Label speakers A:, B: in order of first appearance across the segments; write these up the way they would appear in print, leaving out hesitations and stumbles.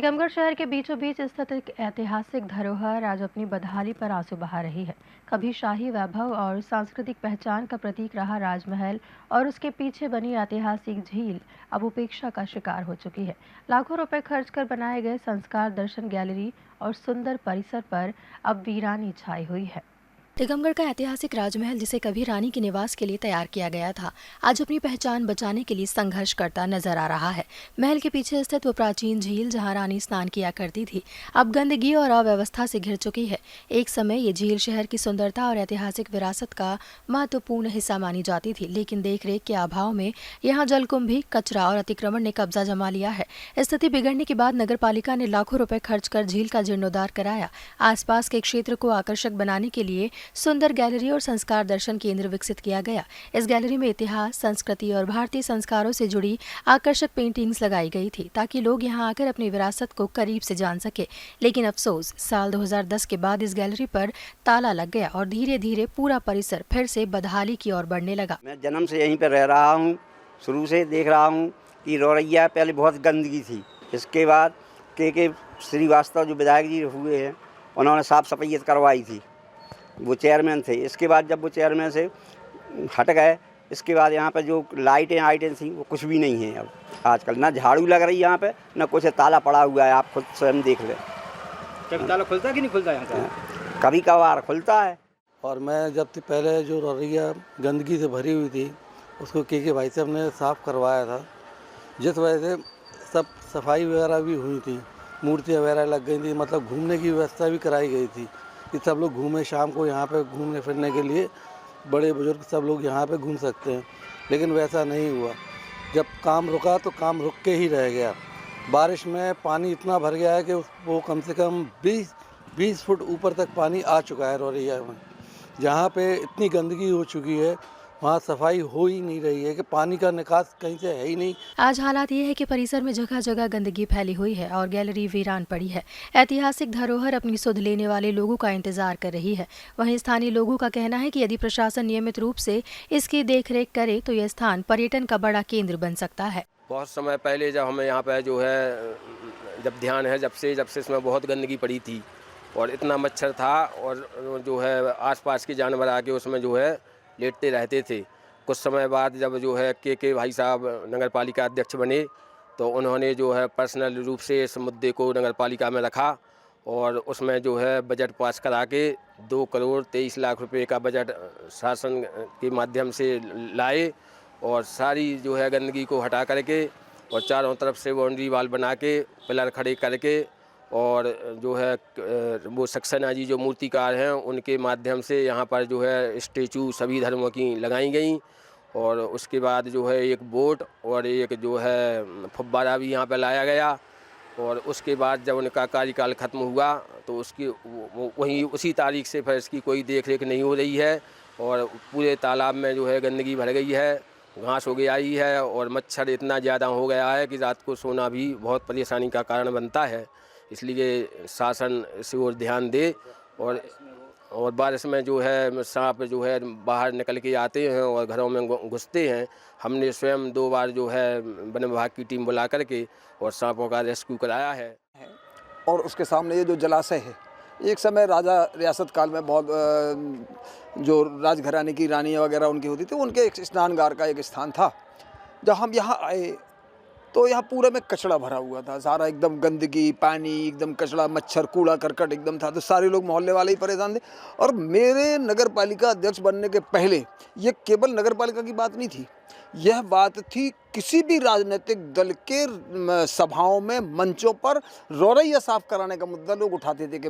A: टीकमगढ़ शहर के बीचों बीच स्थित एक ऐतिहासिक धरोहर आज अपनी बदहाली पर आंसू बहा रही है। कभी शाही वैभव और सांस्कृतिक पहचान का प्रतीक रहा राजमहल और उसके पीछे बनी ऐतिहासिक झील अब उपेक्षा का शिकार हो चुकी है। लाखों रुपए खर्च कर बनाए गए संस्कार दर्शन गैलरी और सुंदर परिसर पर अब वीरानी छाई हुई है। टीकमगढ़ का ऐतिहासिक राजमहल, जिसे कभी रानी के निवास के लिए तैयार किया गया था, आज अपनी पहचान बचाने के लिए संघर्ष करता नजर आ रहा है। महल के पीछे स्थित वो प्राचीन झील जहां रानी स्नान किया करती थी, अब गंदगी और अव्यवस्था से घिर चुकी है। एक समय ये झील शहर की सुंदरता और ऐतिहासिक विरासत का महत्वपूर्ण हिस्सा मानी जाती थी, लेकिन देखरेख के अभाव में यहाँ जलकुंभी, कचरा और अतिक्रमण ने कब्जा जमा लिया है। स्थिति बिगड़ने के बाद नगर पालिका ने लाखों रुपए खर्च कर झील का जीर्णोद्धार कराया। आसपास के क्षेत्र को आकर्षक बनाने के लिए सुंदर गैलरी और संस्कार दर्शन केंद्र विकसित किया गया। इस गैलरी में इतिहास, संस्कृति और भारतीय संस्कारों से जुड़ी आकर्षक पेंटिंग्स लगाई गई थी, ताकि लोग यहां आकर अपनी विरासत को करीब से जान सके। लेकिन अफसोस, साल 2010 के बाद इस गैलरी पर ताला लग गया और धीरे धीरे पूरा परिसर फिर से बदहाली की ओर बढ़ने लगा।
B: मैं जन्म से यहीं पर रह रहा हूँ, शुरू से देख रहा हूँ कि रौरैया पहले बहुत गंदगी थी। इसके बाद के श्रीवास्तव जो विधायक जी हुए हैं, उन्होंने साफ सफाई करवाई थी, वो चेयरमैन थे। इसके बाद जब वो चेयरमैन से हट गए, इसके बाद यहाँ पर जो लाइटें थी वो कुछ भी नहीं है अब आजकल। ना झाड़ू लग रही यहाँ पे, ना कुछ ताला पड़ा हुआ है, आप खुद स्वयं देख लें।
C: कभी ताला खुलता है कि नहीं खुलता यहाँ का?
B: कभी कभार खुलता है।
D: और मैं जब पहले जो रौरैया गंदगी से भरी हुई थी, उसको के भाई साहब ने साफ़ करवाया था, जिस वजह से सब सफाई वगैरह भी हुई थी, मूर्तियाँ वगैरह लग गई थी, मतलब घूमने की व्यवस्था भी कराई गई थी कि सब लोग घूमें। शाम को यहाँ पे घूमने फिरने के लिए बड़े बुजुर्ग सब लोग यहाँ पे घूम सकते हैं, लेकिन वैसा नहीं हुआ। जब काम रुका तो काम रुक के ही रह गया। बारिश में पानी इतना भर गया है कि वो कम से कम 20 फुट ऊपर तक पानी आ चुका है रौरैया में। जहाँ पे इतनी गंदगी हो चुकी है, वहाँ सफाई हो ही नहीं रही है कि पानी का निकास कहीं से है ही नहीं।
A: आज हालात ये है कि परिसर में जगह जगह गंदगी फैली हुई है और गैलरी वीरान पड़ी है। ऐतिहासिक धरोहर अपनी सुध लेने वाले लोगों का इंतजार कर रही है। वहीं स्थानीय लोगों का कहना है कि यदि प्रशासन नियमित रूप से इसकी देखरेख करे तो यह स्थान पर्यटन का बड़ा केंद्र बन सकता है।
E: बहुत समय पहले जब हमें यहाँ पे जो है जब ध्यान है जब से इसमें बहुत गंदगी पड़ी थी और इतना मच्छर था, और जो है आसपास के जानवर आके उसमें जो है लेटते रहते थे। कुछ समय बाद जब जो है के भाई साहब नगर पालिका अध्यक्ष बने, तो उन्होंने जो है पर्सनल रूप से इस मुद्दे को नगर पालिका में रखा और उसमें जो है बजट पास करा के 2 करोड़ 23 लाख रुपए का बजट शासन के माध्यम से लाए और सारी जो है गंदगी को हटा करके और चारों तरफ से बाउंड्री वाल बना के पिलर खड़े करके और जो है वो सक्सेना जी जो मूर्तिकार हैं उनके माध्यम से यहाँ पर जो है स्टेचू सभी धर्मों की लगाई गई। और उसके बाद जो है एक बोट और एक जो है फुब्बारा भी यहाँ पर लाया गया। और उसके बाद जब उनका कार्यकाल ख़त्म हुआ तो उसकी वहीं उसी तारीख से फिर इसकी कोई देख रेख नहीं हो रही है और पूरे तालाब में जो है गंदगी भर गई है, घास हो गई है और मच्छर इतना ज़्यादा हो गया है कि रात को सोना भी बहुत परेशानी का कारण बनता है। इसलिए शासन इस ओर ध्यान दे। और बारिश में जो है सांप जो है बाहर निकल के आते हैं और घरों में घुसते हैं। हमने स्वयं 2 बार जो है वन विभाग की टीम बुला करके और सांपों का रेस्क्यू कराया है।
C: और उसके सामने ये जो जलाशय है, एक समय राजा रियासत काल में बहुत जो राजघराने की रानियाँ वगैरह उनकी होती थी, उनके एक स्नानगार का एक स्थान था। जब हम यहाँ आए तो यहाँ पूरे में कचरा भरा हुआ था, सारा एकदम गंदगी, पानी, एकदम कचरा, मच्छर, कूड़ा करकट एकदम था। तो सारे लोग मोहल्ले वाले ही परेशान थे। और मेरे नगर पालिका अध्यक्ष बनने के पहले ये केवल नगर पालिका की बात नहीं थी, यह बात थी किसी भी राजनीतिक दल के सभाओं में, मंचों पर रौरैया साफ कराने का मुद्दा लोग उठाते थे कि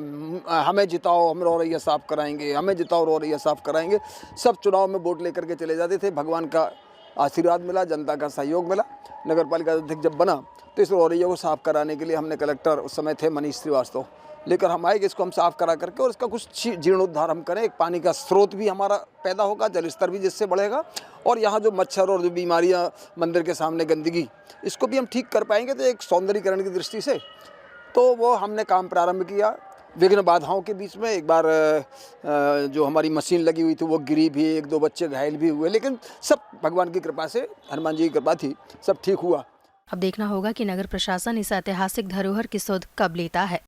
C: हमें जिताओ, हम रौरैया साफ कराएंगे, हमें जिताओ, रौरैया साफ कराएंगे। सब चुनाव में वोट लेकर के चले जाते थे। भगवान का आशीर्वाद मिला, जनता का सहयोग मिला। नगर पालिका अध्यक्ष जब बना तो इस रौरैया को साफ कराने के लिए हमने कलेक्टर उस समय थे मनीष श्रीवास्तव लेकर हम आए कि इसको हम साफ करा करके और इसका कुछ जीर्णोद्धार हम करें। एक पानी का स्रोत भी हमारा पैदा होगा, जल स्तर भी जिससे बढ़ेगा, और यहाँ जो मच्छर और जो बीमारियाँ, मंदिर के सामने गंदगी, इसको भी हम ठीक कर पाएंगे। तो एक सौंदर्यीकरण की दृष्टि से तो वो हमने काम प्रारंभ किया। विघ्न बाधाओं के बीच में एक बार जो हमारी मशीन लगी हुई थी वो गिरी भी, 1-2 बच्चे घायल भी हुए, लेकिन सब भगवान की कृपा से, हनुमान जी की कृपा थी, सब ठीक हुआ।
A: अब देखना होगा कि नगर प्रशासन इस ऐतिहासिक धरोहर की सुध कब लेता है।